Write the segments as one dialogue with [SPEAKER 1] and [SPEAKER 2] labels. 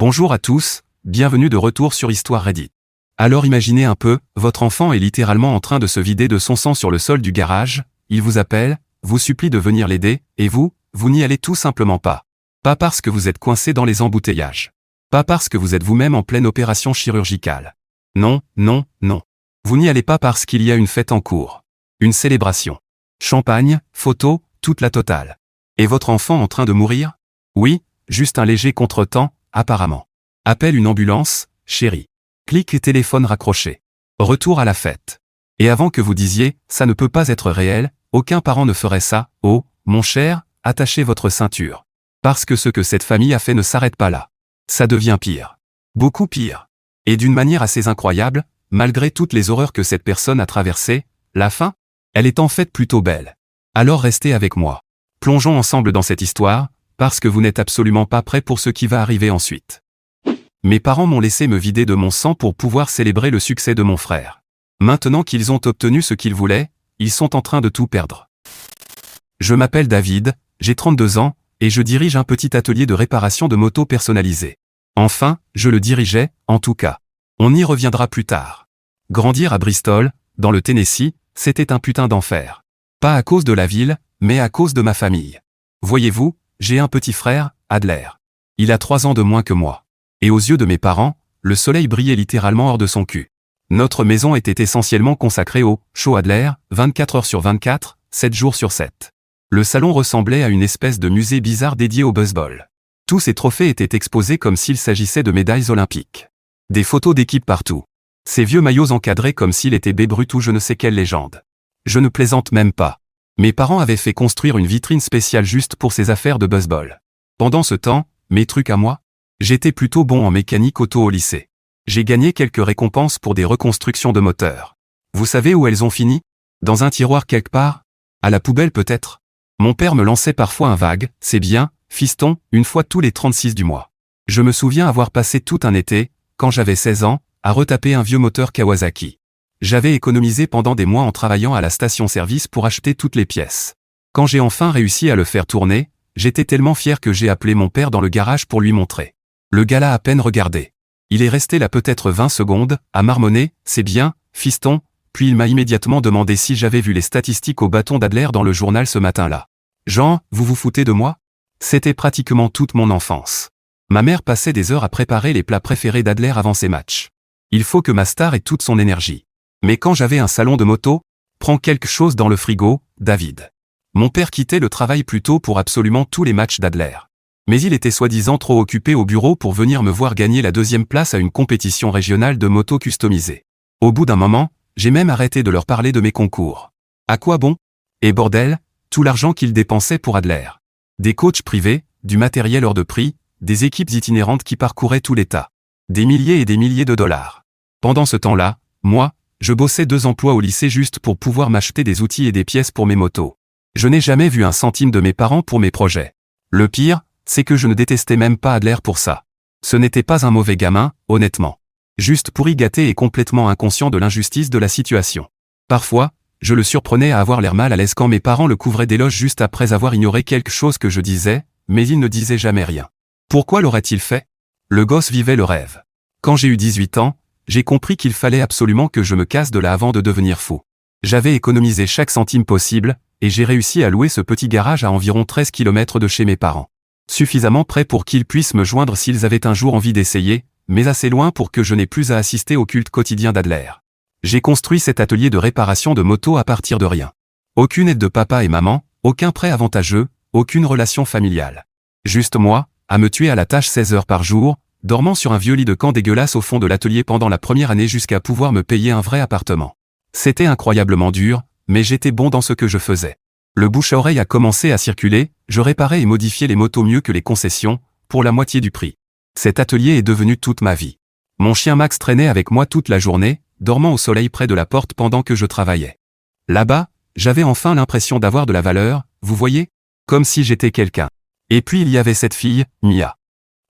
[SPEAKER 1] Bonjour à tous, bienvenue de retour sur Histoire Reddit. Alors imaginez un peu, votre enfant est littéralement en train de se vider de son sang sur le sol du garage, il vous appelle, vous supplie de venir l'aider, et vous n'y allez tout simplement pas. Pas parce que vous êtes coincé dans les embouteillages. Pas parce que vous êtes vous-même en pleine opération chirurgicale. Non. Vous n'y allez pas parce qu'il y a une fête en cours. Une célébration. Champagne, photos, toute la totale. Et votre enfant en train de mourir? Oui, juste un léger contretemps, apparemment. Appelle une ambulance, chérie. Clic et téléphone raccroché. Retour à la fête. Et avant que vous disiez, ça ne peut pas être réel, aucun parent ne ferait ça, oh, mon cher, attachez votre ceinture. Parce que ce que cette famille a fait ne s'arrête pas là. Ça devient pire. Beaucoup pire. Et d'une manière assez incroyable, malgré toutes les horreurs que cette personne a traversées, la fin, elle est en fait plutôt belle. Alors restez avec moi. Plongeons ensemble dans cette histoire, parce que vous n'êtes absolument pas prêts pour ce qui va arriver ensuite. Mes parents m'ont laissé me vider de mon sang pour pouvoir célébrer le succès de mon frère. Maintenant qu'ils ont obtenu ce qu'ils voulaient, ils sont en train de tout perdre. Je m'appelle David, j'ai 32 ans, et je dirige un petit atelier de réparation de motos personnalisées. Enfin, je le dirigeais, en tout cas. On y reviendra plus tard. Grandir à Bristol, dans le Tennessee, c'était un putain d'enfer. Pas à cause de la ville, mais à cause de ma famille. Voyez-vous, j'ai un petit frère, Adler. Il a 3 ans de moins que moi. Et aux yeux de mes parents, le soleil brillait littéralement hors de son cul. Notre maison était essentiellement consacrée au « show Adler », 24 heures sur 24, 7 jours sur 7. Le salon ressemblait à une espèce de musée bizarre dédié au baseball. Tous ces trophées étaient exposés comme s'il s'agissait de médailles olympiques. Des photos d'équipe partout. Ces vieux maillots encadrés comme s'il était Babe Ruth ou je ne sais quelle légende. Je ne plaisante même pas. Mes parents avaient fait construire une vitrine spéciale juste pour ces affaires de baseball. Pendant ce temps, mes trucs à moi? J'étais plutôt bon en mécanique auto au lycée. J'ai gagné quelques récompenses pour des reconstructions de moteurs. Vous savez où elles ont fini? Dans un tiroir quelque part? À la poubelle peut-être? Mon père me lançait parfois un vague, c'est bien, fiston, une fois tous les 36 du mois. Je me souviens avoir passé tout un été, quand j'avais 16 ans, à retaper un vieux moteur Kawasaki. J'avais économisé pendant des mois en travaillant à la station-service pour acheter toutes les pièces. Quand j'ai enfin réussi à le faire tourner, j'étais tellement fier que j'ai appelé mon père dans le garage pour lui montrer. Le gars l'a à peine regardé. Il est resté là peut-être 20 secondes, à marmonner, c'est bien, fiston, puis il m'a immédiatement demandé si j'avais vu les statistiques au bâton d'Adler dans le journal ce matin-là. Jean, vous vous foutez de moi? C'était pratiquement toute mon enfance. Ma mère passait des heures à préparer les plats préférés d'Adler avant ses matchs. Il faut que ma star ait toute son énergie. Mais quand j'avais un salon de moto, prends quelque chose dans le frigo, David. Mon père quittait le travail plus tôt pour absolument tous les matchs d'Adler. Mais il était soi-disant trop occupé au bureau pour venir me voir gagner la 2e place à une compétition régionale de moto customisée. Au bout d'un moment, j'ai même arrêté de leur parler de mes concours. À quoi bon? Et bordel, tout l'argent qu'ils dépensaient pour Adler. Des coachs privés, du matériel hors de prix, des équipes itinérantes qui parcouraient tout l'État. Des milliers et des milliers de dollars. Pendant ce temps-là, moi, je bossais 2 emplois au lycée juste pour pouvoir m'acheter des outils et des pièces pour mes motos. Je n'ai jamais vu un centime de mes parents pour mes projets. Le pire, c'est que je ne détestais même pas Adler pour ça. Ce n'était pas un mauvais gamin, honnêtement. Juste pourri gâté et complètement inconscient de l'injustice de la situation. Parfois, je le surprenais à avoir l'air mal à l'aise quand mes parents le couvraient d'éloges juste après avoir ignoré quelque chose que je disais, mais il ne disait jamais rien. Pourquoi l'aurait-il fait? Le gosse vivait le rêve. Quand j'ai eu 18 ans, j'ai compris qu'il fallait absolument que je me casse de là avant de devenir fou. J'avais économisé chaque centime possible, et j'ai réussi à louer ce petit garage à environ 13 km de chez mes parents. Suffisamment près pour qu'ils puissent me joindre s'ils avaient un jour envie d'essayer, mais assez loin pour que je n'ai plus à assister au culte quotidien d'Adler. J'ai construit cet atelier de réparation de motos à partir de rien. Aucune aide de papa et maman, aucun prêt avantageux, aucune relation familiale. Juste moi, à me tuer à la tâche 16 heures par jour, dormant sur un vieux lit de camp dégueulasse au fond de l'atelier pendant la première année jusqu'à pouvoir me payer un vrai appartement. C'était incroyablement dur, mais j'étais bon dans ce que je faisais. Le bouche à oreille a commencé à circuler, je réparais et modifiais les motos mieux que les concessions, pour la moitié du prix. Cet atelier est devenu toute ma vie. Mon chien Max traînait avec moi toute la journée, dormant au soleil près de la porte pendant que je travaillais. Là-bas, j'avais enfin l'impression d'avoir de la valeur, vous voyez? Comme si j'étais quelqu'un. Et puis il y avait cette fille, Mia.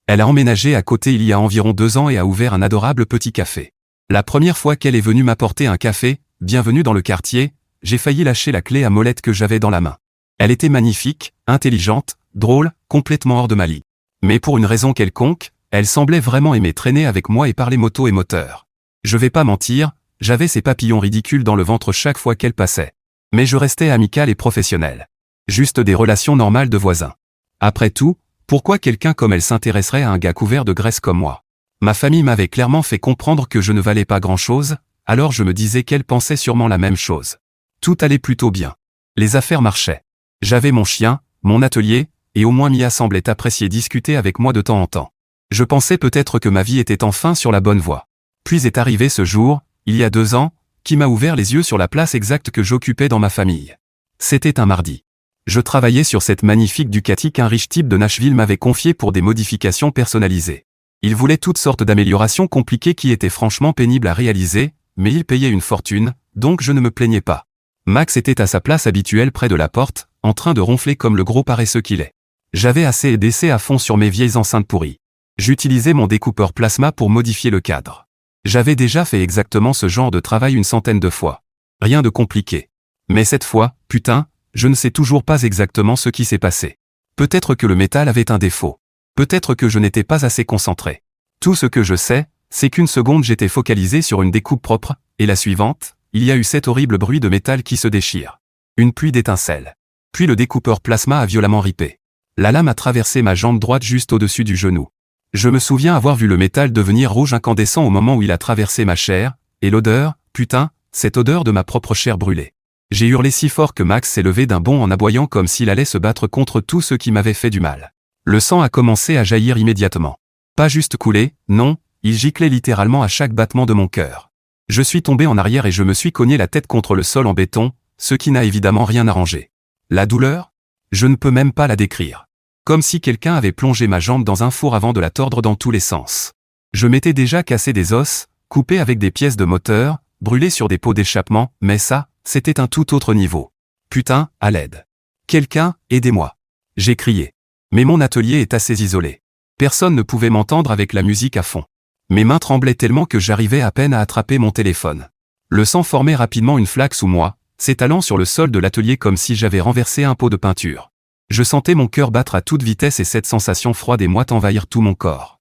[SPEAKER 1] Elle a emménagé à côté il y a environ 2 ans et a ouvert un adorable petit café. La première fois qu'elle est venue m'apporter un café, bienvenue dans le quartier, j'ai failli lâcher la clé à molette que j'avais dans la main. Elle était magnifique, intelligente, drôle, complètement hors de ma ligue. Mais pour une raison quelconque, Elle semblait vraiment aimer traîner avec moi et parler moto et moteur. Je vais pas mentir, j'avais ces papillons ridicules dans le ventre chaque fois qu'elle passait. Mais je restais amical et professionnel. Juste des relations normales de voisins. Après tout, pourquoi quelqu'un comme elle s'intéresserait à un gars couvert de graisse comme moi? Ma famille m'avait clairement fait comprendre que je ne valais pas grand-chose, alors je me disais qu'elle pensait sûrement la même chose. Tout allait plutôt bien. Les affaires marchaient. J'avais mon chien, mon atelier, et au moins Mia semblait apprécier discuter avec moi de temps en temps. Je pensais peut-être que ma vie était enfin sur la bonne voie. Puis est arrivé ce jour, il y a 2 ans, qui m'a ouvert les yeux sur la place exacte que j'occupais dans ma famille. C'était un mardi. Je travaillais sur cette magnifique Ducati qu'un riche type de Nashville m'avait confiée pour des modifications personnalisées. Il voulait toutes sortes d'améliorations compliquées qui étaient franchement pénibles à réaliser, mais il payait une fortune, donc je ne me plaignais pas. Max était à sa place habituelle près de la porte, en train de ronfler comme le gros paresseux qu'il est. J'avais assez d'essais à fond sur mes vieilles enceintes pourries. J'utilisais mon découpeur plasma pour modifier le cadre. J'avais déjà fait exactement ce genre de travail une centaine de fois. Rien de compliqué. Mais cette fois, putain, je ne sais toujours pas exactement ce qui s'est passé. Peut-être que le métal avait un défaut. Peut-être que je n'étais pas assez concentré. Tout ce que je sais, c'est qu'une seconde j'étais focalisé sur une découpe propre, et la suivante, il y a eu cet horrible bruit de métal qui se déchire. Une pluie d'étincelles. Puis le découpeur plasma a violemment ripé. La lame a traversé ma jambe droite juste au-dessus du genou. Je me souviens avoir vu le métal devenir rouge incandescent au moment où il a traversé ma chair, et l'odeur, putain, cette odeur de ma propre chair brûlée. J'ai hurlé si fort que Max s'est levé d'un bond en aboyant comme s'il allait se battre contre tout ce qui m'avait fait du mal. Le sang a commencé à jaillir immédiatement. Pas juste couler, non, il giclait littéralement à chaque battement de mon cœur. Je suis tombé en arrière et je me suis cogné la tête contre le sol en béton, ce qui n'a évidemment rien arrangé. La douleur? Je ne peux même pas la décrire. Comme si quelqu'un avait plongé ma jambe dans un four avant de la tordre dans tous les sens. Je m'étais déjà cassé des os, coupé avec des pièces de moteur, brûlé sur des pots d'échappement, mais ça, c'était un tout autre niveau. Putain, à l'aide. Quelqu'un, aidez-moi. J'ai crié. Mais mon atelier est assez isolé. Personne ne pouvait m'entendre avec la musique à fond. Mes mains tremblaient tellement que j'arrivais à peine à attraper mon téléphone. Le sang formait rapidement une flaque sous moi, s'étalant sur le sol de l'atelier comme si j'avais renversé un pot de peinture. Je sentais mon cœur battre à toute vitesse et cette sensation froide et moite envahir tout mon corps.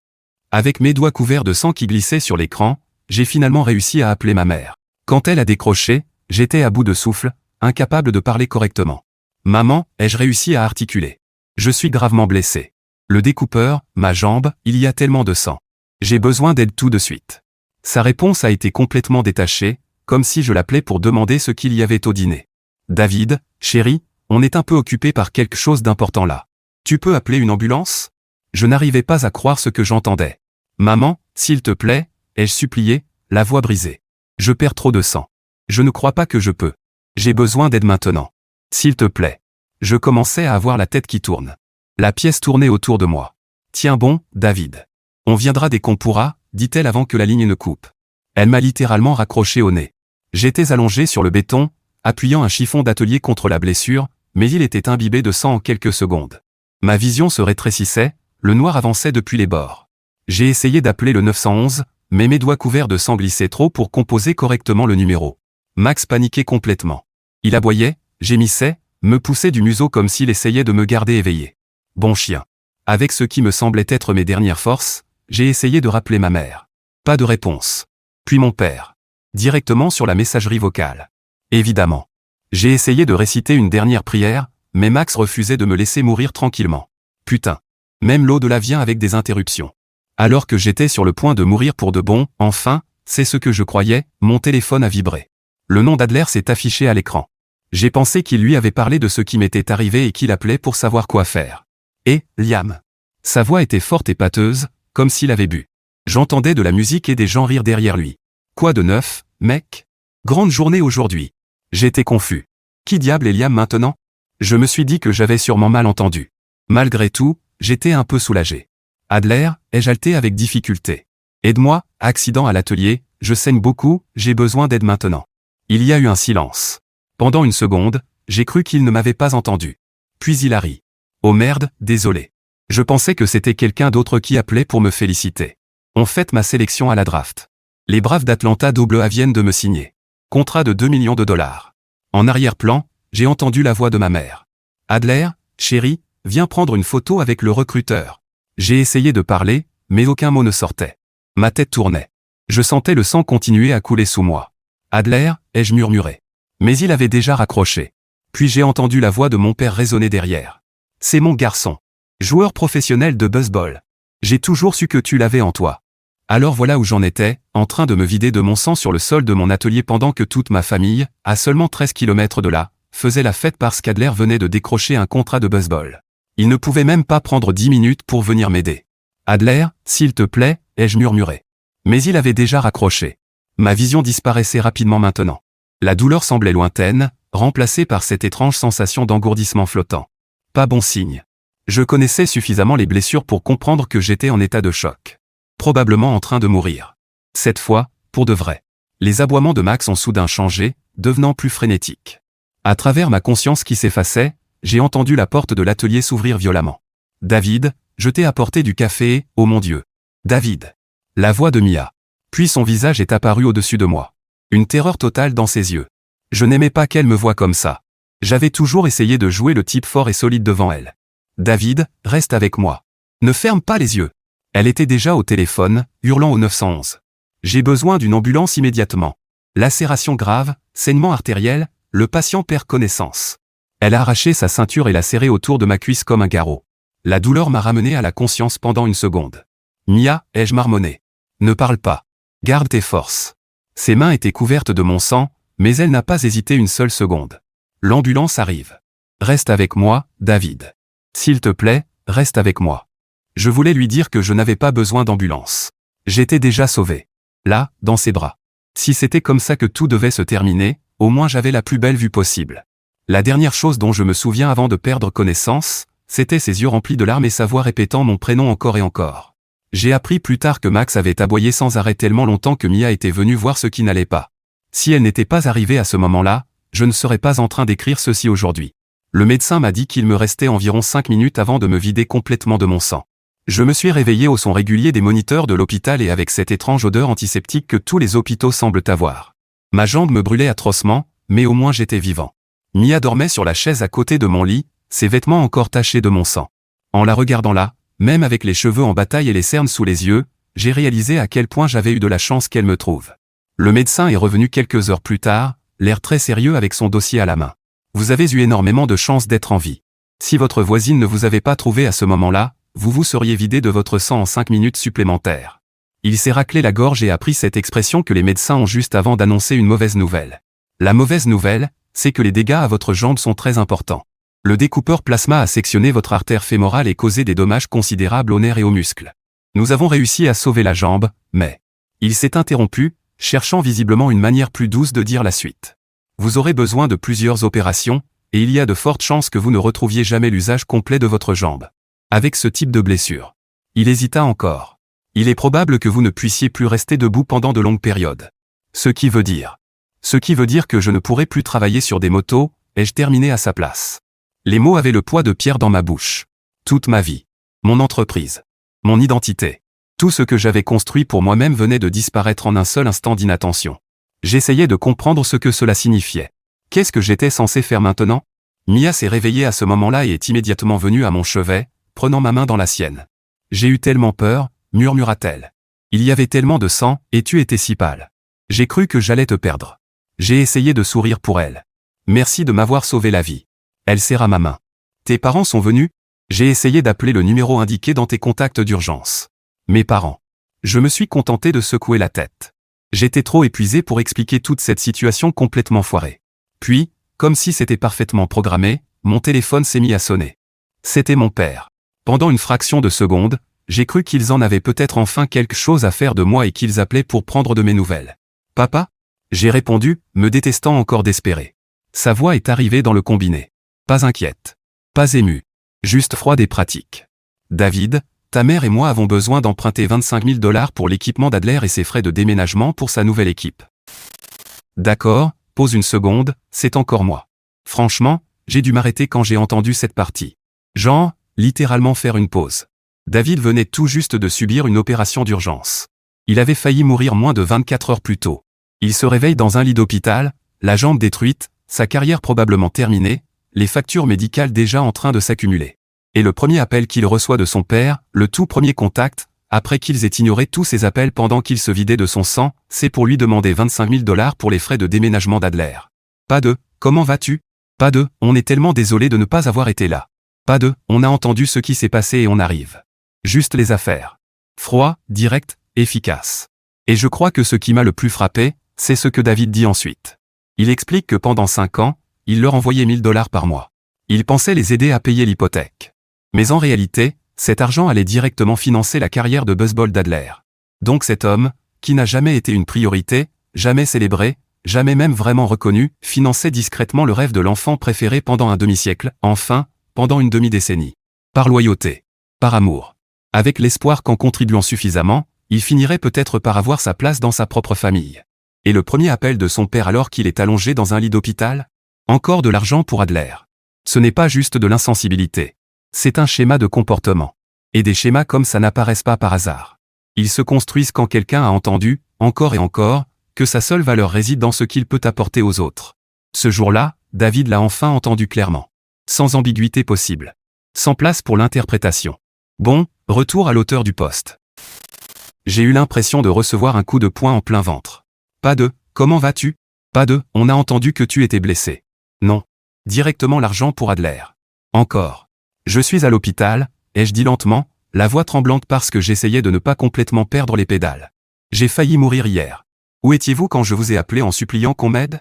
[SPEAKER 1] Avec mes doigts couverts de sang qui glissaient sur l'écran, j'ai finalement réussi à appeler ma mère. Quand elle a décroché, j'étais à bout de souffle, incapable de parler correctement. Maman, ai-je réussi à articuler? Je suis gravement blessé. Le découpeur, ma jambe, il y a tellement de sang. J'ai besoin d'aide tout de suite. Sa réponse a été complètement détachée, comme si je l'appelais pour demander ce qu'il y avait au dîner. David, chéri, on est un peu occupé par quelque chose d'important là. Tu peux appeler une ambulance? Je n'arrivais pas à croire ce que j'entendais. Maman, s'il te plaît, ai-je supplié, la voix brisée. Je perds trop de sang. Je ne crois pas que je peux. J'ai besoin d'aide maintenant. S'il te plaît. Je commençais à avoir la tête qui tourne. La pièce tournait autour de moi. Tiens bon, David. On viendra dès qu'on pourra, dit-elle avant que la ligne ne coupe. Elle m'a littéralement raccroché au nez. J'étais allongé sur le béton, appuyant un chiffon d'atelier contre la blessure, mais il était imbibé de sang en quelques secondes. Ma vision se rétrécissait, le noir avançait depuis les bords. J'ai essayé d'appeler le 911, mais mes doigts couverts de sang glissaient trop pour composer correctement le numéro. Max paniquait complètement. Il aboyait, gémissait, me poussait du museau comme s'il essayait de me garder éveillé. Bon chien. Avec ce qui me semblait être mes dernières forces, j'ai essayé de rappeler ma mère. Pas de réponse. Puis mon père. Directement sur la messagerie vocale. Évidemment. J'ai essayé de réciter une dernière prière, mais Max refusait de me laisser mourir tranquillement. Putain. Même l'au-delà vient avec des interruptions. Alors que j'étais sur le point de mourir pour de bon, enfin, c'est ce que je croyais, mon téléphone a vibré. Le nom d'Adler s'est affiché à l'écran. J'ai pensé qu'il lui avait parlé de ce qui m'était arrivé et qu'il appelait pour savoir quoi faire. Et, Liam. Sa voix était forte et pâteuse, comme s'il avait bu. J'entendais de la musique et des gens rire derrière lui. Quoi de neuf, mec? Grande journée aujourd'hui. J'étais confus. Qui diable est Liam maintenant? Je me suis dit que j'avais sûrement mal entendu. Malgré tout, j'étais un peu soulagé. Adler, ai-je halté avec difficulté. Aide-moi, accident à l'atelier, je saigne beaucoup, j'ai besoin d'aide maintenant. Il y a eu un silence. Pendant une seconde, j'ai cru qu'il ne m'avait pas entendu. Puis il a ri. Oh merde, désolé. Je pensais que c'était quelqu'un d'autre qui appelait pour me féliciter. On fête ma sélection à la draft. Les Braves d'Atlanta WA viennent de me signer. Contrat de $2 millions. En arrière-plan, j'ai entendu la voix de ma mère. Adler, chérie, viens prendre une photo avec le recruteur. J'ai essayé de parler, mais aucun mot ne sortait. Ma tête tournait. Je sentais le sang continuer à couler sous moi. Adler, ai-je murmuré. Mais il avait déjà raccroché. Puis j'ai entendu la voix de mon père résonner derrière. C'est mon garçon. Joueur professionnel de baseball. J'ai toujours su que tu l'avais en toi. Alors voilà où j'en étais, en train de me vider de mon sang sur le sol de mon atelier pendant que toute ma famille, à seulement 13 km de là, faisait la fête parce qu'Adler venait de décrocher un contrat de baseball. Il ne pouvait même pas prendre 10 minutes pour venir m'aider. Adler, s'il te plaît, ai-je murmuré. Mais il avait déjà raccroché. Ma vision disparaissait rapidement maintenant. La douleur semblait lointaine, remplacée par cette étrange sensation d'engourdissement flottant. Pas bon signe. Je connaissais suffisamment les blessures pour comprendre que j'étais en état de choc. Probablement en train de mourir. Cette fois, pour de vrai. Les aboiements de Max ont soudain changé, devenant plus frénétiques. À travers ma conscience qui s'effaçait, j'ai entendu la porte de l'atelier s'ouvrir violemment. David, je t'ai apporté du café, oh mon Dieu. David. La voix de Mia. Puis son visage est apparu au-dessus de moi. Une terreur totale dans ses yeux. Je n'aimais pas qu'elle me voie comme ça. J'avais toujours essayé de jouer le type fort et solide devant elle. David, reste avec moi. Ne ferme pas les yeux. Elle était déjà au téléphone, hurlant au 911. J'ai besoin d'une ambulance immédiatement. Lacération grave, saignement artériel, le patient perd connaissance. Elle a arraché sa ceinture et l'a serrée autour de ma cuisse comme un garrot. La douleur m'a ramené à la conscience pendant une seconde. Mia, ai-je marmonné. Ne parle pas. Garde tes forces. Ses mains étaient couvertes de mon sang, mais elle n'a pas hésité une seule seconde. L'ambulance arrive. Reste avec moi, David. S'il te plaît, reste avec moi. Je voulais lui dire que je n'avais pas besoin d'ambulance. J'étais déjà sauvé. Là, dans ses bras. Si c'était comme ça que tout devait se terminer, au moins j'avais la plus belle vue possible. La dernière chose dont je me souviens avant de perdre connaissance, c'était ses yeux remplis de larmes et sa voix répétant mon prénom encore et encore. J'ai appris plus tard que Max avait aboyé sans arrêt tellement longtemps que Mia était venue voir ce qui n'allait pas. Si elle n'était pas arrivée à ce moment-là, je ne serais pas en train d'écrire ceci aujourd'hui. Le médecin m'a dit qu'il me restait environ 5 minutes avant de me vider complètement de mon sang. Je me suis réveillé au son régulier des moniteurs de l'hôpital et avec cette étrange odeur antiseptique que tous les hôpitaux semblent avoir. Ma jambe me brûlait atrocement, mais au moins j'étais vivant. Mia dormait sur la chaise à côté de mon lit, ses vêtements encore tachés de mon sang. En la regardant là, même avec les cheveux en bataille et les cernes sous les yeux, j'ai réalisé à quel point j'avais eu de la chance qu'elle me trouve. Le médecin est revenu quelques heures plus tard, l'air très sérieux avec son dossier à la main. Vous avez eu énormément de chance d'être en vie. Si votre voisine ne vous avait pas trouvé à ce moment-là, vous vous seriez vidé de votre sang en 5 minutes supplémentaires. Il s'est raclé la gorge et a pris cette expression que les médecins ont juste avant d'annoncer une mauvaise nouvelle. La mauvaise nouvelle, c'est que les dégâts à votre jambe sont très importants. Le découpeur plasma a sectionné votre artère fémorale et causé des dommages considérables aux nerfs et aux muscles. Nous avons réussi à sauver la jambe, mais il s'est interrompu, cherchant visiblement une manière plus douce de dire la suite. Vous aurez besoin de plusieurs opérations, et il y a de fortes chances que vous ne retrouviez jamais l'usage complet de votre jambe. Avec ce type de blessure. Il hésita encore. Il est probable que vous ne puissiez plus rester debout pendant de longues périodes. Ce qui veut dire que je ne pourrai plus travailler sur des motos, ai-je terminé à sa place. Les mots avaient le poids de pierre dans ma bouche. Toute ma vie. Mon entreprise. Mon identité. Tout ce que j'avais construit pour moi-même venait de disparaître en un seul instant d'inattention. J'essayais de comprendre ce que cela signifiait. Qu'est-ce que j'étais censé faire maintenant? Mia s'est réveillée à ce moment-là et est immédiatement venue à mon chevet, prenant ma main dans la sienne. J'ai eu tellement peur, murmura-t-elle. Il y avait tellement de sang, et tu étais si pâle. J'ai cru que j'allais te perdre. J'ai essayé de sourire pour elle. Merci de m'avoir sauvé la vie. Elle serra ma main. Tes parents sont venus? J'ai essayé d'appeler le numéro indiqué dans tes contacts d'urgence. Mes parents. Je me suis contenté de secouer la tête. J'étais trop épuisé pour expliquer toute cette situation complètement foirée. Puis, comme si c'était parfaitement programmé, mon téléphone s'est mis à sonner. C'était mon père. Pendant une fraction de seconde, j'ai cru qu'ils en avaient peut-être enfin quelque chose à faire de moi et qu'ils appelaient pour prendre de mes nouvelles. Papa? J'ai répondu, me détestant encore d'espérer. Sa voix est arrivée dans le combiné. Pas inquiète. Pas émue. Juste froide et pratique. David, ta mère et moi avons besoin d'emprunter 25 000 $ pour l'équipement d'Adler et ses frais de déménagement pour sa nouvelle équipe. D'accord, pause une seconde, c'est encore moi. Franchement, j'ai dû m'arrêter quand j'ai entendu cette partie. Genre, littéralement faire une pause. David venait tout juste de subir une opération d'urgence. Il avait failli mourir moins de 24 heures plus tôt. Il se réveille dans un lit d'hôpital, la jambe détruite, sa carrière probablement terminée, les factures médicales déjà en train de s'accumuler. Et le premier appel qu'il reçoit de son père, le tout premier contact, après qu'ils aient ignoré tous ses appels pendant qu'il se vidait de son sang, c'est pour lui demander 25 000 $ pour les frais de déménagement d'Adler. Pas de « Comment vas-tu » Pas de « On est tellement désolé de ne pas avoir été là ». Pas de « On a entendu ce qui s'est passé et on arrive ». Juste les affaires. Froid, direct, efficace. Et je crois que ce qui m'a le plus frappé, c'est ce que David dit ensuite. Il explique que pendant 5 ans, il leur envoyait 1 000 $ par mois. Il pensait les aider à payer l'hypothèque. Mais en réalité, cet argent allait directement financer la carrière de baseball d'Adler. Donc cet homme, qui n'a jamais été une priorité, jamais célébré, jamais même vraiment reconnu, finançait discrètement le rêve de l'enfant préféré pendant un demi-siècle, enfin, pendant une demi-décennie. Par loyauté. Par amour. Avec l'espoir qu'en contribuant suffisamment, il finirait peut-être par avoir sa place dans sa propre famille. Et le premier appel de son père alors qu'il est allongé dans un lit d'hôpital ? Encore de l'argent pour Adler. Ce n'est pas juste de l'insensibilité. C'est un schéma de comportement. Et des schémas comme ça n'apparaissent pas par hasard. Ils se construisent quand quelqu'un a entendu, encore et encore, que sa seule valeur réside dans ce qu'il peut apporter aux autres. Ce jour-là, David l'a enfin entendu clairement. Sans ambiguïté possible. Sans place pour l'interprétation. Bon, retour à l'auteur du post. J'ai eu l'impression de recevoir un coup de poing en plein ventre. Pas de « Comment vas-tu » Pas de « On a entendu que tu étais blessé ». Non. Directement l'argent pour Adler. Encore. Je suis à l'hôpital, ai-je dit lentement, la voix tremblante parce que j'essayais de ne pas complètement perdre les pédales. J'ai failli mourir hier. Où étiez-vous quand je vous ai appelé en suppliant qu'on m'aide ?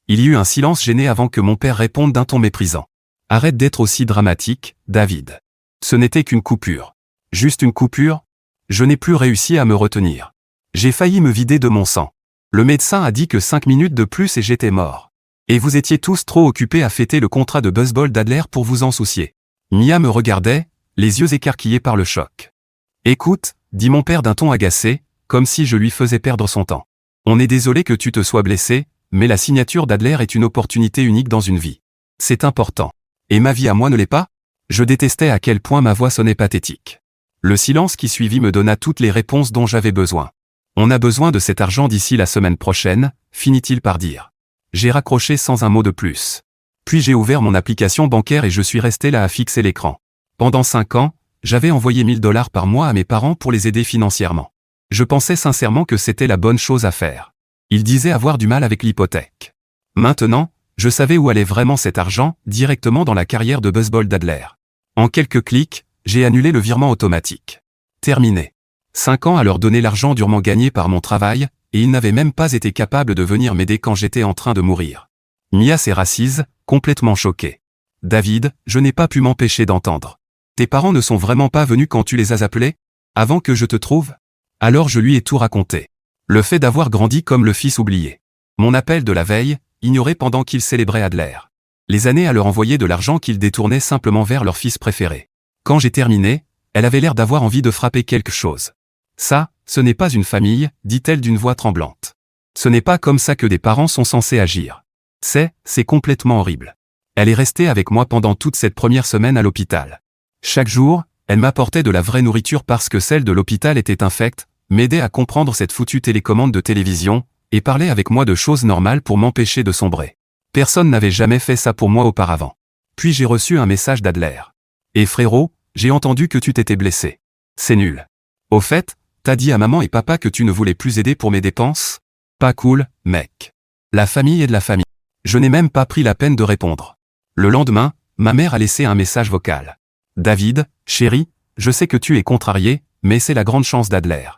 [SPEAKER 1] Il y eut un silence gêné avant que mon père réponde d'un ton méprisant. Arrête d'être aussi dramatique, David. Ce n'était qu'une coupure. Juste une coupure ? Je n'ai plus réussi à me retenir. J'ai failli me vider de mon sang. Le médecin a dit que 5 minutes de plus et j'étais mort. Et vous étiez tous trop occupés à fêter le contrat de baseball d'Adler pour vous en soucier. Mia me regardait, les yeux écarquillés par le choc. Écoute, dit mon père d'un ton agacé, comme si je lui faisais perdre son temps. On est désolé que tu te sois blessé, mais la signature d'Adler est une opportunité unique dans une vie. C'est important. Et ma vie à moi ne l'est pas ? Je détestais à quel point ma voix sonnait pathétique. Le silence qui suivit me donna toutes les réponses dont j'avais besoin. On a besoin de cet argent d'ici la semaine prochaine, finit-il par dire. J'ai raccroché sans un mot de plus. Puis j'ai ouvert mon application bancaire et je suis resté là à fixer l'écran. Pendant 5 ans, j'avais envoyé 1 000 $ par mois à mes parents pour les aider financièrement. Je pensais sincèrement que c'était la bonne chose à faire. Ils disaient avoir du mal avec l'hypothèque. Maintenant, je savais où allait vraiment cet argent, directement dans la carrière de baseball d'Adler. En quelques clics, j'ai annulé le virement automatique. Terminé. 5 ans à leur donner l'argent durement gagné par mon travail, et ils n'avaient même pas été capables de venir m'aider quand j'étais en train de mourir. Mia s'est rassise, complètement choquée. David, je n'ai pas pu m'empêcher d'entendre. Tes parents ne sont vraiment pas venus quand tu les as appelés ? Avant que je te trouve ? Alors je lui ai tout raconté. Le fait d'avoir grandi comme le fils oublié. Mon appel de la veille, ignoré pendant qu'ils célébraient Adler. Les années à leur envoyer de l'argent qu'ils détournaient simplement vers leur fils préféré. Quand j'ai terminé, elle avait l'air d'avoir envie de frapper quelque chose. Ça, ce n'est pas une famille, dit-elle d'une voix tremblante. Ce n'est pas comme ça que des parents sont censés agir. C'est complètement horrible. Elle est restée avec moi pendant toute cette première semaine à l'hôpital. Chaque jour, elle m'apportait de la vraie nourriture parce que celle de l'hôpital était infecte, m'aidait à comprendre cette foutue télécommande de télévision, et parlait avec moi de choses normales pour m'empêcher de sombrer. Personne n'avait jamais fait ça pour moi auparavant. Puis j'ai reçu un message d'Adler. Et frérot, j'ai entendu que tu t'étais blessé. C'est nul. Au fait, t'as dit à maman et papa que tu ne voulais plus aider pour mes dépenses ? Pas cool, mec. La famille est de la famille. Je n'ai même pas pris la peine de répondre. Le lendemain, ma mère a laissé un message vocal. David, chéri, je sais que tu es contrarié, mais c'est la grande chance d'Adler.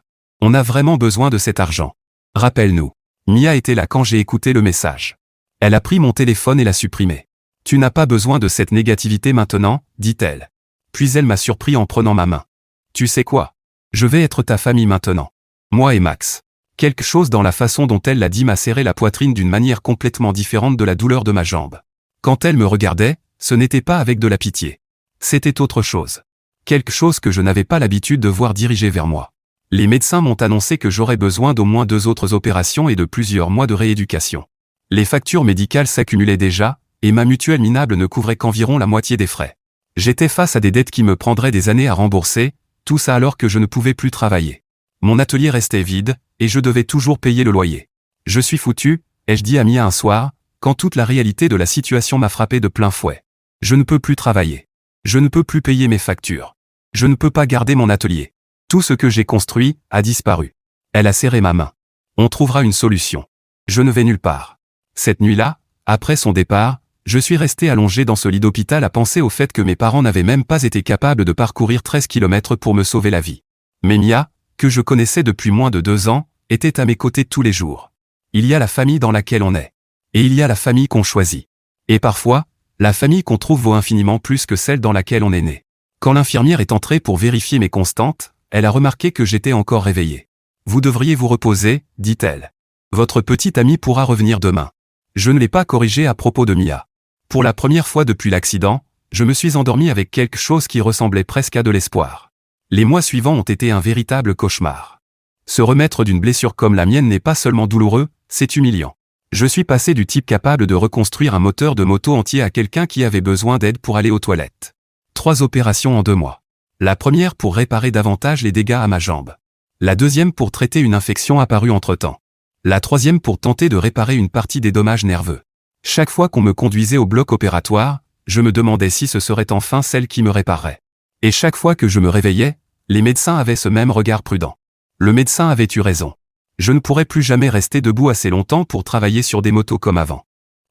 [SPEAKER 1] On a vraiment besoin de cet argent. Rappelle-nous. Mia était là quand j'ai écouté le message. Elle a pris mon téléphone et l'a supprimé. Tu n'as pas besoin de cette négativité maintenant, dit-elle. Puis elle m'a surpris en prenant ma main. Tu sais quoi ? Je vais être ta famille maintenant. Moi et Max. Quelque chose dans la façon dont elle l'a dit m'a serré la poitrine d'une manière complètement différente de la douleur de ma jambe. Quand elle me regardait, ce n'était pas avec de la pitié. C'était autre chose. Quelque chose que je n'avais pas l'habitude de voir diriger vers moi. Les médecins m'ont annoncé que j'aurais besoin d'au moins 2 autres opérations et de plusieurs mois de rééducation. Les factures médicales s'accumulaient déjà, et ma mutuelle minable ne couvrait qu'environ la moitié des frais. J'étais face à des dettes qui me prendraient des années à rembourser, tout ça alors que je ne pouvais plus travailler. Mon atelier restait vide, et je devais toujours payer le loyer. Je suis foutu, ai-je dit à Mia un soir, quand toute la réalité de la situation m'a frappé de plein fouet. Je ne peux plus travailler. Je ne peux plus payer mes factures. Je ne peux pas garder mon atelier. Tout ce que j'ai construit a disparu. Elle a serré ma main. On trouvera une solution. Je ne vais nulle part. Cette nuit-là, après son départ, je suis resté allongé dans ce lit d'hôpital à penser au fait que mes parents n'avaient même pas été capables de parcourir 13 kilomètres pour me sauver la vie. Mais Mia, que je connaissais depuis moins de 2 ans, était à mes côtés tous les jours. Il y a la famille dans laquelle on est. Et il y a la famille qu'on choisit. Et parfois, la famille qu'on trouve vaut infiniment plus que celle dans laquelle on est né. Quand l'infirmière est entrée pour vérifier mes constantes, elle a remarqué que j'étais encore réveillé. « Vous devriez vous reposer », dit-elle. « Votre petite amie pourra revenir demain. » Je ne l'ai pas corrigé à propos de Mia. Pour la première fois depuis l'accident, je me suis endormi avec quelque chose qui ressemblait presque à de l'espoir. Les mois suivants ont été un véritable cauchemar. Se remettre d'une blessure comme la mienne n'est pas seulement douloureux, c'est humiliant. Je suis passé du type capable de reconstruire un moteur de moto entier à quelqu'un qui avait besoin d'aide pour aller aux toilettes. 3 opérations en 2 mois. La première pour réparer davantage les dégâts à ma jambe. La deuxième pour traiter une infection apparue entre-temps. La troisième pour tenter de réparer une partie des dommages nerveux. Chaque fois qu'on me conduisait au bloc opératoire, je me demandais si ce serait enfin celle qui me réparerait. Et chaque fois que je me réveillais, les médecins avaient ce même regard prudent. Le médecin avait eu raison. Je ne pourrais plus jamais rester debout assez longtemps pour travailler sur des motos comme avant.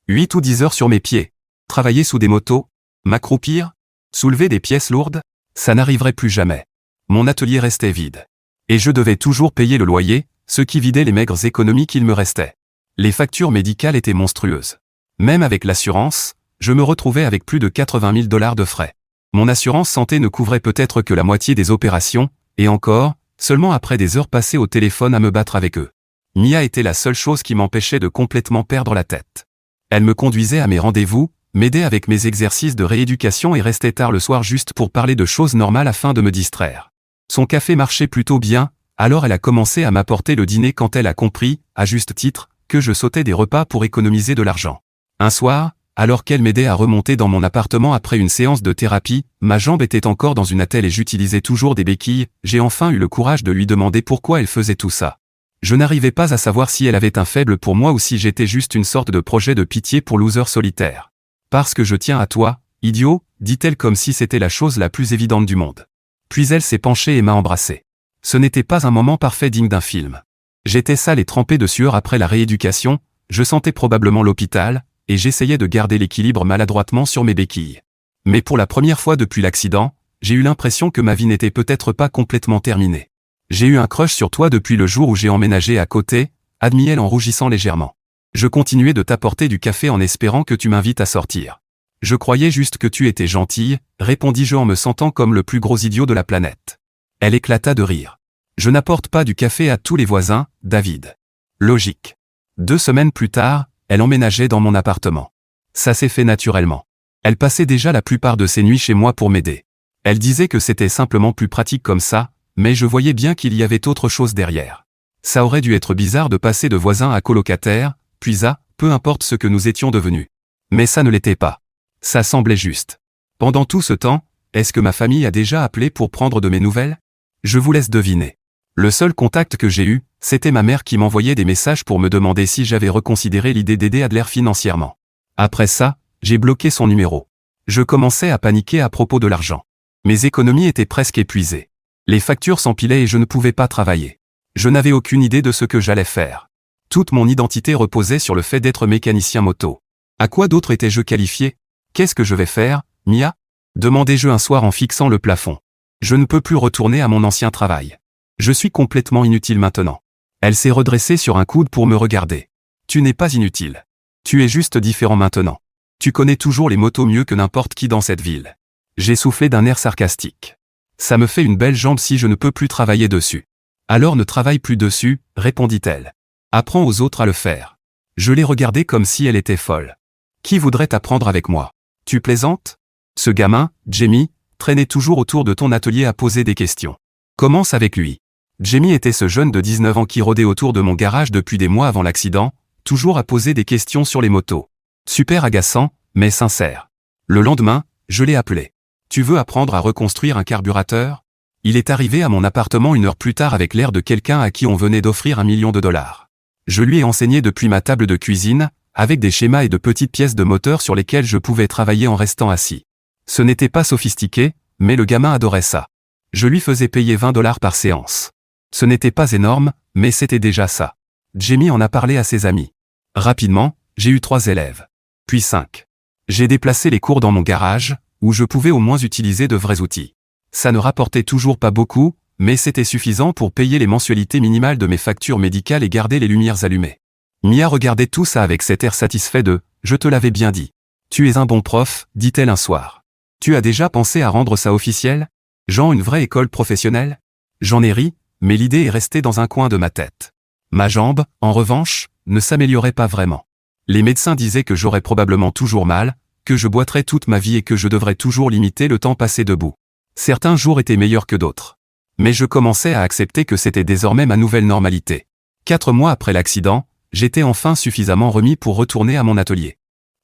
[SPEAKER 1] 8 ou 10 heures sur mes pieds. Travailler sous des motos, m'accroupir, soulever des pièces lourdes, ça n'arriverait plus jamais. Mon atelier restait vide. Et je devais toujours payer le loyer, ce qui vidait les maigres économies qu'il me restait. Les factures médicales étaient monstrueuses. Même avec l'assurance, je me retrouvais avec plus de 80 000 $ de frais. Mon assurance santé ne couvrait peut-être que la moitié des opérations, et encore, seulement après des heures passées au téléphone à me battre avec eux. Mia était la seule chose qui m'empêchait de complètement perdre la tête. Elle me conduisait à mes rendez-vous, m'aidait avec mes exercices de rééducation et restait tard le soir juste pour parler de choses normales afin de me distraire. Son café marchait plutôt bien, alors elle a commencé à m'apporter le dîner quand elle a compris, à juste titre, que je sautais des repas pour économiser de l'argent. Un soir, alors qu'elle m'aidait à remonter dans mon appartement après une séance de thérapie, ma jambe était encore dans une attelle et j'utilisais toujours des béquilles, j'ai enfin eu le courage de lui demander pourquoi elle faisait tout ça. Je n'arrivais pas à savoir si elle avait un faible pour moi ou si j'étais juste une sorte de projet de pitié pour loser solitaire. Parce que je tiens à toi, idiot, dit-elle comme si c'était la chose la plus évidente du monde. Puis elle s'est penchée et m'a embrassé. Ce n'était pas un moment parfait digne d'un film. J'étais sale et trempé de sueur après la rééducation, je sentais probablement l'hôpital, et j'essayais de garder l'équilibre maladroitement sur mes béquilles. Mais pour la première fois depuis l'accident, j'ai eu l'impression que ma vie n'était peut-être pas complètement terminée. J'ai eu un crush sur toi depuis le jour où j'ai emménagé à côté, admit-elle en rougissant légèrement. Je continuais de t'apporter du café en espérant que tu m'invites à sortir. Je croyais juste que tu étais gentille, répondis-je en me sentant comme le plus gros idiot de la planète. Elle éclata de rire. Je n'apporte pas du café à tous les voisins, David. Logique. 2 semaines plus tard, elle emménageait dans mon appartement. Ça s'est fait naturellement. Elle passait déjà la plupart de ses nuits chez moi pour m'aider. Elle disait que c'était simplement plus pratique comme ça, mais je voyais bien qu'il y avait autre chose derrière. Ça aurait dû être bizarre de passer de voisin à colocataire, puis à, peu importe ce que nous étions devenus. Mais ça ne l'était pas. Ça semblait juste. Pendant tout ce temps, est-ce que ma famille a déjà appelé pour prendre de mes nouvelles? Je vous laisse deviner. Le seul contact que j'ai eu, c'était ma mère qui m'envoyait des messages pour me demander si j'avais reconsidéré l'idée d'aider Adler financièrement. Après ça, j'ai bloqué son numéro. Je commençais à paniquer à propos de l'argent. Mes économies étaient presque épuisées. Les factures s'empilaient et je ne pouvais pas travailler. Je n'avais aucune idée de ce que j'allais faire. Toute mon identité reposait sur le fait d'être mécanicien moto. À quoi d'autre étais-je qualifié? Qu'est-ce que je vais faire, Mia? Demandai-je un soir en fixant le plafond. Je ne peux plus retourner à mon ancien travail. Je suis complètement inutile maintenant. Elle s'est redressée sur un coude pour me regarder. Tu n'es pas inutile. Tu es juste différent maintenant. Tu connais toujours les motos mieux que n'importe qui dans cette ville. J'ai soufflé d'un air sarcastique. Ça me fait une belle jambe si je ne peux plus travailler dessus. Alors ne travaille plus dessus, répondit-elle. Apprends aux autres à le faire. Je l'ai regardée comme si elle était folle. Qui voudrait apprendre avec moi? Tu plaisantes? Ce gamin, Jamie, traînait toujours autour de ton atelier à poser des questions. Commence avec lui. Jamie était ce jeune de 19 ans qui rôdait autour de mon garage depuis des mois avant l'accident, toujours à poser des questions sur les motos. Super agaçant, mais sincère. Le lendemain, je l'ai appelé. Tu veux apprendre à reconstruire un carburateur? Il est arrivé à mon appartement 1 heure plus tard avec l'air de quelqu'un à qui on venait d'offrir $1 million. Je lui ai enseigné depuis ma table de cuisine, avec des schémas et de petites pièces de moteur sur lesquelles je pouvais travailler en restant assis. Ce n'était pas sophistiqué, mais le gamin adorait ça. Je lui faisais payer 20 $ par séance. Ce n'était pas énorme, mais c'était déjà ça. Jamie en a parlé à ses amis. Rapidement, j'ai eu 3 élèves. Puis 5. J'ai déplacé les cours dans mon garage, où je pouvais au moins utiliser de vrais outils. Ça ne rapportait toujours pas beaucoup, mais c'était suffisant pour payer les mensualités minimales de mes factures médicales et garder les lumières allumées. Mia regardait tout ça avec cet air satisfait de « Je te l'avais bien dit. Tu es un bon prof », dit-elle un soir. Tu as déjà pensé à rendre ça officiel ? Genre une vraie école professionnelle ? J'en ai ri, mais l'idée est restée dans un coin de ma tête. Ma jambe, en revanche, ne s'améliorait pas vraiment. Les médecins disaient que j'aurais probablement toujours mal, que je boiterais toute ma vie et que je devrais toujours limiter le temps passé debout. Certains jours étaient meilleurs que d'autres. Mais je commençais à accepter que c'était désormais ma nouvelle normalité. 4 mois après l'accident, j'étais enfin suffisamment remis pour retourner à mon atelier.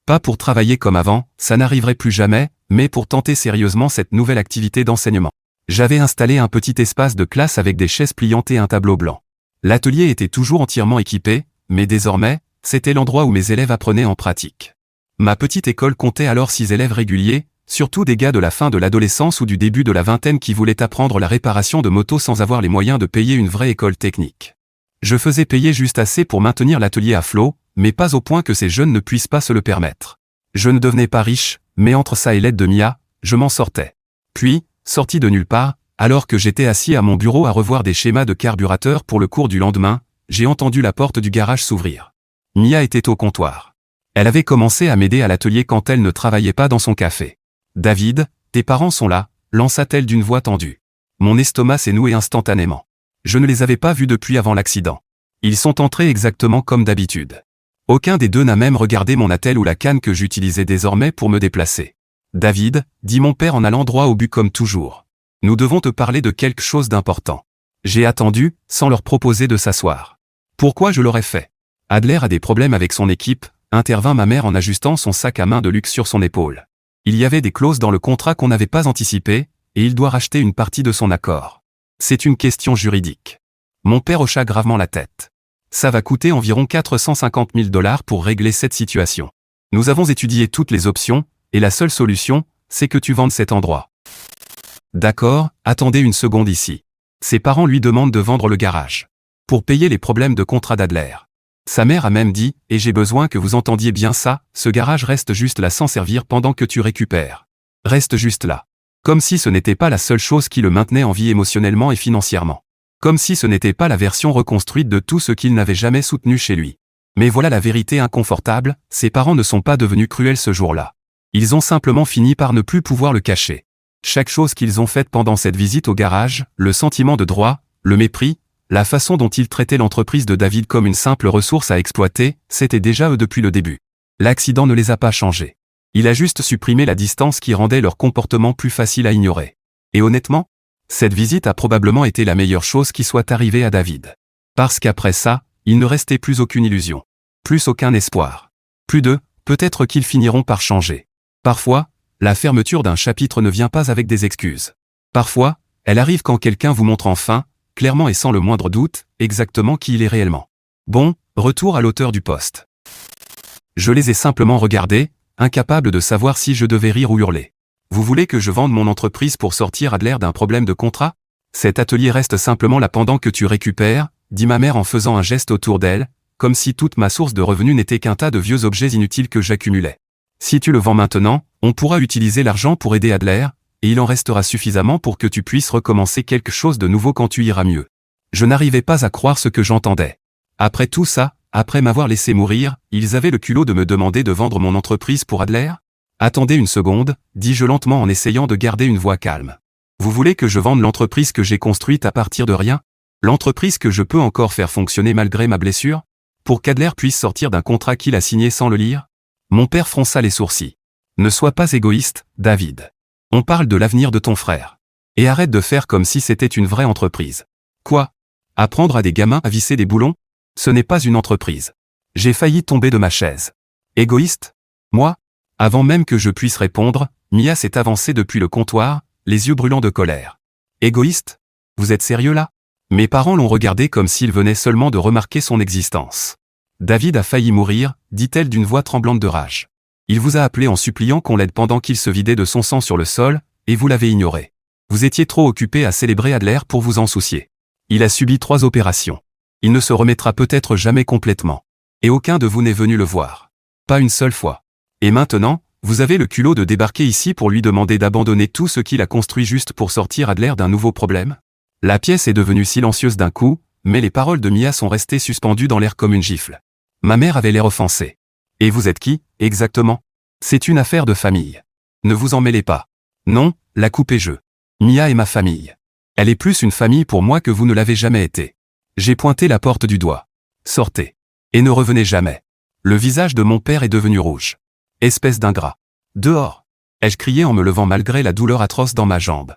[SPEAKER 1] Pas pour travailler comme avant, ça n'arriverait plus jamais, mais pour tenter sérieusement cette nouvelle activité d'enseignement. J'avais installé un petit espace de classe avec des chaises pliantes et un tableau blanc. L'atelier était toujours entièrement équipé, mais désormais, c'était l'endroit où mes élèves apprenaient en pratique. Ma petite école comptait alors 6 élèves réguliers, surtout des gars de la fin de l'adolescence ou du début de la vingtaine qui voulaient apprendre la réparation de motos sans avoir les moyens de payer une vraie école technique. Je faisais payer juste assez pour maintenir l'atelier à flot, mais pas au point que ces jeunes ne puissent pas se le permettre. Je ne devenais pas riche, mais entre ça et l'aide de Mia, je m'en sortais. Puis, sorti de nulle part, alors que j'étais assis à mon bureau à revoir des schémas de carburateur pour le cours du lendemain, j'ai entendu la porte du garage s'ouvrir. Mia était au comptoir. Elle avait commencé à m'aider à l'atelier quand elle ne travaillait pas dans son café. « David, tes parents sont là », lança-t-elle d'une voix tendue. Mon estomac s'est noué instantanément. Je ne les avais pas vus depuis avant l'accident. Ils sont entrés exactement comme d'habitude. Aucun des deux n'a même regardé mon attelle ou la canne que j'utilisais désormais pour me déplacer. « David », dit mon père en allant droit au but comme toujours. « Nous devons te parler de quelque chose d'important. » J'ai attendu, sans leur proposer de s'asseoir. Pourquoi je l'aurais fait ? Adler a des problèmes avec son équipe, intervint ma mère en ajustant son sac à main de luxe sur son épaule. Il y avait des clauses dans le contrat qu'on n'avait pas anticipées, et il doit racheter une partie de son accord. C'est une question juridique. Mon père hocha gravement la tête. Ça va coûter environ 450 000 $ pour régler cette situation. Nous avons étudié toutes les options, et la seule solution, c'est que tu vendes cet endroit. D'accord, attendez une seconde ici. Ses parents lui demandent de vendre le garage. Pour payer les problèmes de contrat d'Adler. Sa mère a même dit, et j'ai besoin que vous entendiez bien ça, ce garage reste juste là sans servir pendant que tu récupères. Reste juste là. Comme si ce n'était pas la seule chose qui le maintenait en vie émotionnellement et financièrement. Comme si ce n'était pas la version reconstruite de tout ce qu'il n'avait jamais soutenu chez lui. Mais voilà la vérité inconfortable, ses parents ne sont pas devenus cruels ce jour-là. Ils ont simplement fini par ne plus pouvoir le cacher. Chaque chose qu'ils ont faite pendant cette visite au garage, le sentiment de droit, le mépris, la façon dont ils traitaient l'entreprise de David comme une simple ressource à exploiter, c'était déjà eux depuis le début. L'accident ne les a pas changés. Il a juste supprimé la distance qui rendait leur comportement plus facile à ignorer. Et honnêtement, cette visite a probablement été la meilleure chose qui soit arrivée à David. Parce qu'après ça, il ne restait plus aucune illusion. Plus aucun espoir. Plus d'eux, peut-être qu'ils finiront par changer. Parfois, la fermeture d'un chapitre ne vient pas avec des excuses. Parfois, elle arrive quand quelqu'un vous montre enfin, clairement et sans le moindre doute, exactement qui il est réellement. Bon, retour à l'auteur du post. Je les ai simplement regardés, incapable de savoir si je devais rire ou hurler. Vous voulez que je vende mon entreprise pour sortir Adler d'un problème de contrat ? Cet atelier reste simplement là pendant que tu récupères, dit ma mère en faisant un geste autour d'elle, comme si toute ma source de revenus n'était qu'un tas de vieux objets inutiles que j'accumulais. Si tu le vends maintenant, on pourra utiliser l'argent pour aider Adler, et il en restera suffisamment pour que tu puisses recommencer quelque chose de nouveau quand tu iras mieux. Je n'arrivais pas à croire ce que j'entendais. Après tout ça, après m'avoir laissé mourir, ils avaient le culot de me demander de vendre mon entreprise pour Adler ? Attendez une seconde, dis-je lentement en essayant de garder une voix calme. Vous voulez que je vende l'entreprise que j'ai construite à partir de rien ? L'entreprise que je peux encore faire fonctionner malgré ma blessure ? Pour qu'Adler puisse sortir d'un contrat qu'il a signé sans le lire ? Mon père fronça les sourcils. Ne sois pas égoïste, David. On parle de l'avenir de ton frère. Et arrête de faire comme si c'était une vraie entreprise. Quoi ? Apprendre à des gamins à visser des boulons ? Ce n'est pas une entreprise. J'ai failli tomber de ma chaise. Égoïste ? Moi ? Avant même que je puisse répondre, Mia s'est avancée depuis le comptoir, les yeux brûlants de colère. Égoïste ? Vous êtes sérieux là ? Mes parents l'ont regardé comme s'ils venaient seulement de remarquer son existence. David a failli mourir, dit-elle d'une voix tremblante de rage. Il vous a appelé en suppliant qu'on l'aide pendant qu'il se vidait de son sang sur le sol, et vous l'avez ignoré. Vous étiez trop occupé à célébrer Adler pour vous en soucier. Il a subi 3 opérations. Il ne se remettra peut-être jamais complètement. Et aucun de vous n'est venu le voir. Pas une seule fois. Et maintenant, vous avez le culot de débarquer ici pour lui demander d'abandonner tout ce qu'il a construit juste pour sortir Adler d'un nouveau problème? La pièce est devenue silencieuse d'un coup, mais les paroles de Mia sont restées suspendues dans l'air comme une gifle. Ma mère avait l'air offensée. Et vous êtes qui, exactement? C'est une affaire de famille. Ne vous en mêlez pas. Non, la coupe est jeu. Mia est ma famille. Elle est plus une famille pour moi que vous ne l'avez jamais été. J'ai pointé la porte du doigt. Sortez. Et ne revenez jamais. Le visage de mon père est devenu rouge. Espèce d'ingrat. Dehors. Ai-je crié en me levant malgré la douleur atroce dans ma jambe.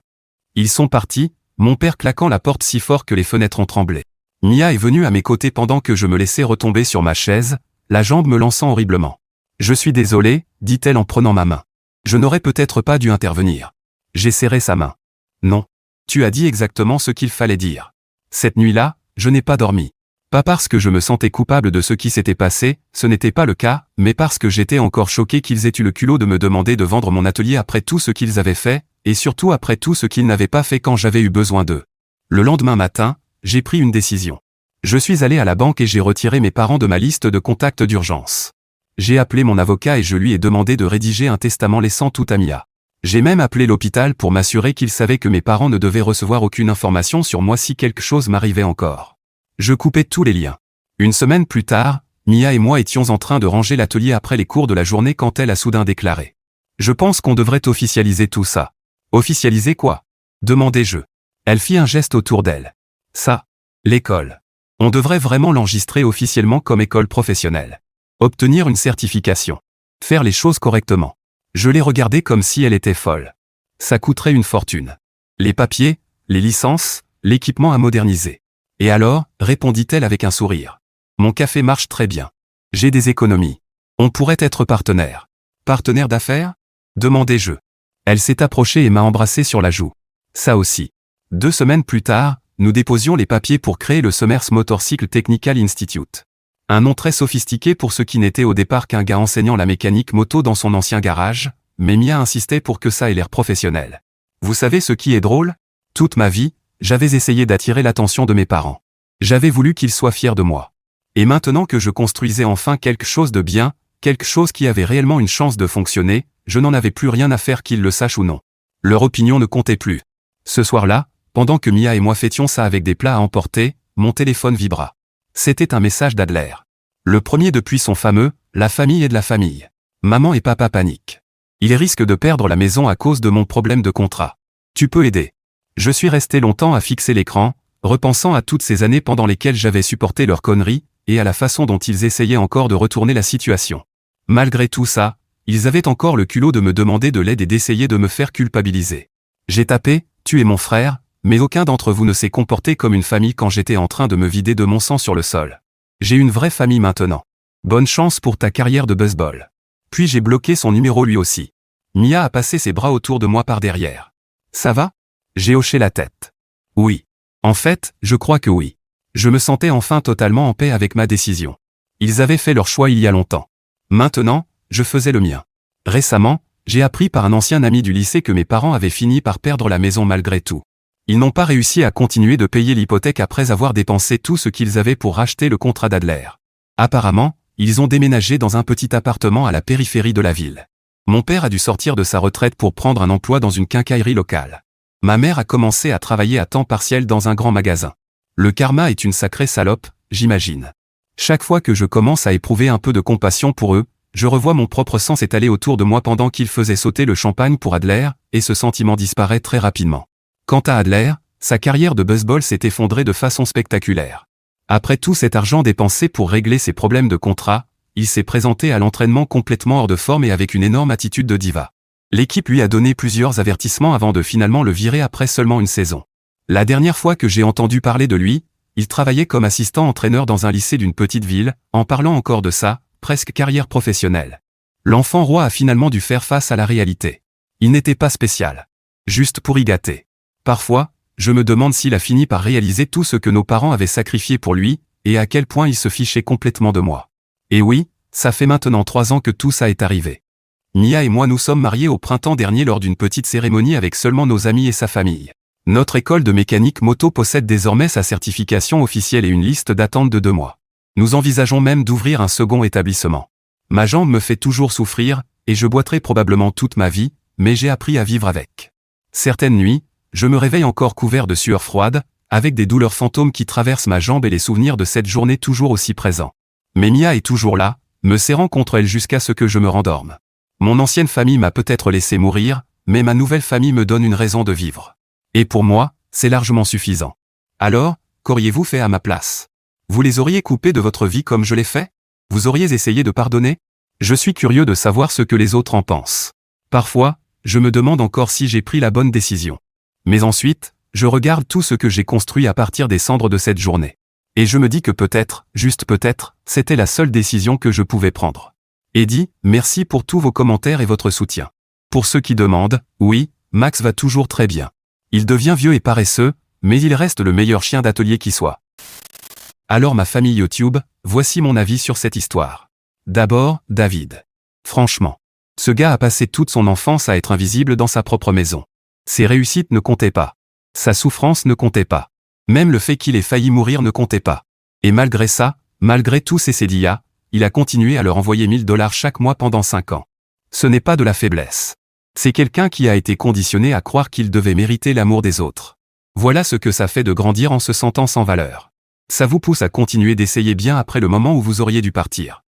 [SPEAKER 1] Ils sont partis, mon père claquant la porte si fort que les fenêtres ont tremblé. Mia est venue à mes côtés pendant que je me laissais retomber sur ma chaise, la jambe me lançant horriblement. Je suis désolée, dit-elle en prenant ma main. Je n'aurais peut-être pas dû intervenir. J'ai serré sa main. Non. Tu as dit exactement ce qu'il fallait dire. Cette nuit-là, je n'ai pas dormi. Pas parce que je me sentais coupable de ce qui s'était passé, ce n'était pas le cas, mais parce que j'étais encore choqué qu'ils aient eu le culot de me demander de vendre mon atelier après tout ce qu'ils avaient fait, et surtout après tout ce qu'ils n'avaient pas fait quand j'avais eu besoin d'eux. Le lendemain matin, j'ai pris une décision. Je suis allé à la banque et j'ai retiré mes parents de ma liste de contacts d'urgence. J'ai appelé mon avocat et je lui ai demandé de rédiger un testament laissant tout à Mia. J'ai même appelé l'hôpital pour m'assurer qu'ils savaient que mes parents ne devaient recevoir aucune information sur moi si quelque chose m'arrivait encore. Je coupais tous les liens. Une semaine plus tard, Mia et moi étions en train de ranger l'atelier après les cours de la journée quand elle a soudain déclaré. Je pense qu'on devrait officialiser tout ça. Officialiser quoi? Demandai-je. Elle fit un geste autour d'elle. Ça. L'école. On devrait vraiment l'enregistrer officiellement comme école professionnelle. Obtenir une certification. Faire les choses correctement. Je l'ai regardée comme si elle était folle. Ça coûterait une fortune. Les papiers, les licences, l'équipement à moderniser. Et alors, répondit-elle avec un sourire. Mon café marche très bien. J'ai des économies. On pourrait être partenaire. Partenaire d'affaires? Demandai-je. Elle s'est approchée et m'a embrassé sur la joue. Ça aussi. 2 semaines plus tard, nous déposions les papiers pour créer le Somers Motorcycle Technical Institute. Un nom très sophistiqué pour ce qui n'était au départ qu'un gars enseignant la mécanique moto dans son ancien garage, mais Mia insistait pour que ça ait l'air professionnel. Vous savez ce qui est drôle? Toute ma vie, j'avais essayé d'attirer l'attention de mes parents. J'avais voulu qu'ils soient fiers de moi. Et maintenant que je construisais enfin quelque chose de bien, quelque chose qui avait réellement une chance de fonctionner, je n'en avais plus rien à faire qu'ils le sachent ou non. Leur opinion ne comptait plus. Ce soir-là, pendant que Mia et moi fêtions ça avec des plats à emporter, mon téléphone vibra. C'était un message d'Adler. Le premier depuis son fameux « La famille est de la famille ». Maman et papa paniquent. Ils risquent de perdre la maison à cause de mon problème de contrat. Tu peux aider. Je suis resté longtemps à fixer l'écran, repensant à toutes ces années pendant lesquelles j'avais supporté leurs conneries, et à la façon dont ils essayaient encore de retourner la situation. Malgré tout ça, ils avaient encore le culot de me demander de l'aide et d'essayer de me faire culpabiliser. J'ai tapé « Tu es mon frère », mais aucun d'entre vous ne s'est comporté comme une famille quand j'étais en train de me vider de mon sang sur le sol. J'ai une vraie famille maintenant. Bonne chance pour ta carrière de baseball. Puis j'ai bloqué son numéro lui aussi. Mia a passé ses bras autour de moi par derrière. Ça va? J'ai hoché la tête. Oui. En fait, je crois que oui. Je me sentais enfin totalement en paix avec ma décision. Ils avaient fait leur choix il y a longtemps. Maintenant, je faisais le mien. Récemment, j'ai appris par un ancien ami du lycée que mes parents avaient fini par perdre la maison malgré tout. Ils n'ont pas réussi à continuer de payer l'hypothèque après avoir dépensé tout ce qu'ils avaient pour racheter le contrat d'Adler. Apparemment, ils ont déménagé dans un petit appartement à la périphérie de la ville. Mon père a dû sortir de sa retraite pour prendre un emploi dans une quincaillerie locale. Ma mère a commencé à travailler à temps partiel dans un grand magasin. Le karma est une sacrée salope, j'imagine. Chaque fois que je commence à éprouver un peu de compassion pour eux, je revois mon propre sang s'étaler autour de moi pendant qu'ils faisaient sauter le champagne pour Adler, et ce sentiment disparaît très rapidement. Quant à Adler, sa carrière de baseball s'est effondrée de façon spectaculaire. Après tout cet argent dépensé pour régler ses problèmes de contrat, il s'est présenté à l'entraînement complètement hors de forme et avec une énorme attitude de diva. L'équipe lui a donné plusieurs avertissements avant de finalement le virer après seulement une saison. La dernière fois que j'ai entendu parler de lui, il travaillait comme assistant entraîneur dans un lycée d'une petite ville, en parlant encore de ça, presque carrière professionnelle. L'enfant roi a finalement dû faire face à la réalité. Il n'était pas spécial. Juste pour y gâter. Parfois, je me demande s'il a fini par réaliser tout ce que nos parents avaient sacrifié pour lui, et à quel point il se fichait complètement de moi. Et oui, ça fait maintenant 3 ans que tout ça est arrivé. Mia et moi nous sommes mariés au printemps dernier lors d'une petite cérémonie avec seulement nos amis et sa famille. Notre école de mécanique moto possède désormais sa certification officielle et une liste d'attente de 2 mois. Nous envisageons même d'ouvrir un second établissement. Ma jambe me fait toujours souffrir, et je boiterai probablement toute ma vie, mais j'ai appris à vivre avec. Certaines nuits, je me réveille encore couvert de sueur froide, avec des douleurs fantômes qui traversent ma jambe et les souvenirs de cette journée toujours aussi présents. Mais Mia est toujours là, me serrant contre elle jusqu'à ce que je me rendorme. Mon ancienne famille m'a peut-être laissé mourir, mais ma nouvelle famille me donne une raison de vivre. Et pour moi, c'est largement suffisant. Alors, qu'auriez-vous fait à ma place? Vous les auriez coupés de votre vie comme je l'ai fait? Vous auriez essayé de pardonner? Je suis curieux de savoir ce que les autres en pensent. Parfois, je me demande encore si j'ai pris la bonne décision. Mais ensuite, je regarde tout ce que j'ai construit à partir des cendres de cette journée. Et je me dis que peut-être, juste peut-être, c'était la seule décision que je pouvais prendre. Eddie, merci pour tous vos commentaires et votre soutien. Pour ceux qui demandent, oui, Max va toujours très bien. Il devient vieux et paresseux, mais il reste le meilleur chien d'atelier qui soit. Alors ma famille YouTube, voici mon avis sur cette histoire. D'abord, David. Franchement. Ce gars a passé toute son enfance à être invisible dans sa propre maison. Ses réussites ne comptaient pas. Sa souffrance ne comptait pas. Même le fait qu'il ait failli mourir ne comptait pas. Et malgré ça, malgré tous ses cédillas, il a continué à leur envoyer 1000 $ chaque mois pendant 5 ans. Ce n'est pas de la faiblesse. C'est quelqu'un qui a été conditionné à croire qu'il devait mériter l'amour des autres. Voilà ce que ça fait de grandir en se sentant sans valeur. Ça vous pousse à continuer d'essayer bien après le moment où vous auriez dû partir.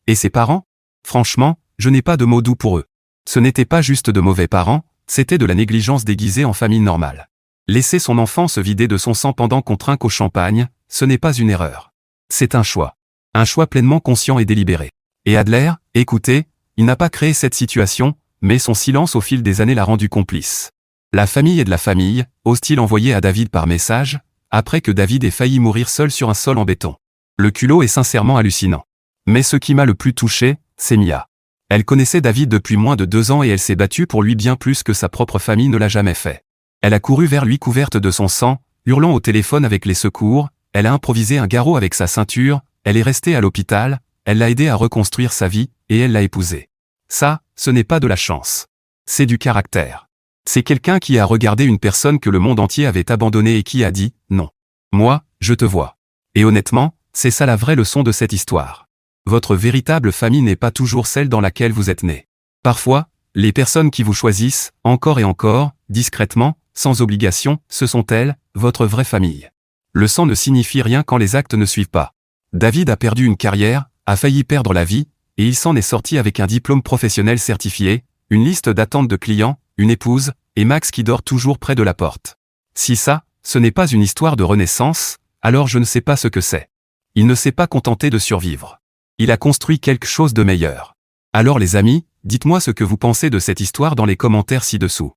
[SPEAKER 1] Et ses parents? Franchement, je n'ai pas de mots doux pour eux. Ce n'était pas juste de mauvais parents, c'était de la négligence déguisée en famille normale. Laisser son enfant se vider de son sang pendant qu'on trinque au champagne, ce n'est pas une erreur. C'est un choix. Un choix pleinement conscient et délibéré. Et Adler, écoutez, il n'a pas créé cette situation, mais son silence au fil des années l'a rendu complice. La famille est de la famille, ose-t-il envoyer à David par message, après que David ait failli mourir seul sur un sol en béton. Le culot est sincèrement hallucinant. Mais ce qui m'a le plus touché, c'est Mia. Elle connaissait David depuis moins de 2 ans et elle s'est battue pour lui bien plus que sa propre famille ne l'a jamais fait. Elle a couru vers lui couverte de son sang, hurlant au téléphone avec les secours, elle a improvisé un garrot avec sa ceinture, elle est restée à l'hôpital, elle l'a aidé à reconstruire sa vie, et elle l'a épousé. Ça, ce n'est pas de la chance. C'est du caractère. C'est quelqu'un qui a regardé une personne que le monde entier avait abandonnée et qui a dit « Non. Moi, je te vois ». Et honnêtement, c'est ça la vraie leçon de cette histoire. Votre véritable famille n'est pas toujours celle dans laquelle vous êtes né. Parfois, les personnes qui vous choisissent, encore et encore, discrètement, sans obligation, ce sont elles, votre vraie famille. Le sang ne signifie rien quand les actes ne suivent pas. David a perdu une carrière, a failli perdre la vie, et il s'en est sorti avec un diplôme professionnel certifié, une liste d'attente de clients, une épouse, et Max qui dort toujours près de la porte. Si ça, ce n'est pas une histoire de renaissance, alors je ne sais pas ce que c'est. Il ne s'est pas contenté de survivre. Il a construit quelque chose de meilleur. Alors les amis, dites-moi ce que vous pensez de cette histoire dans les commentaires ci-dessous.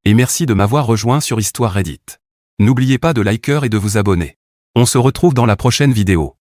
[SPEAKER 1] Et merci de m'avoir rejoint sur Histoire Reddit. N'oubliez pas de liker et de vous abonner. On se retrouve dans la prochaine vidéo.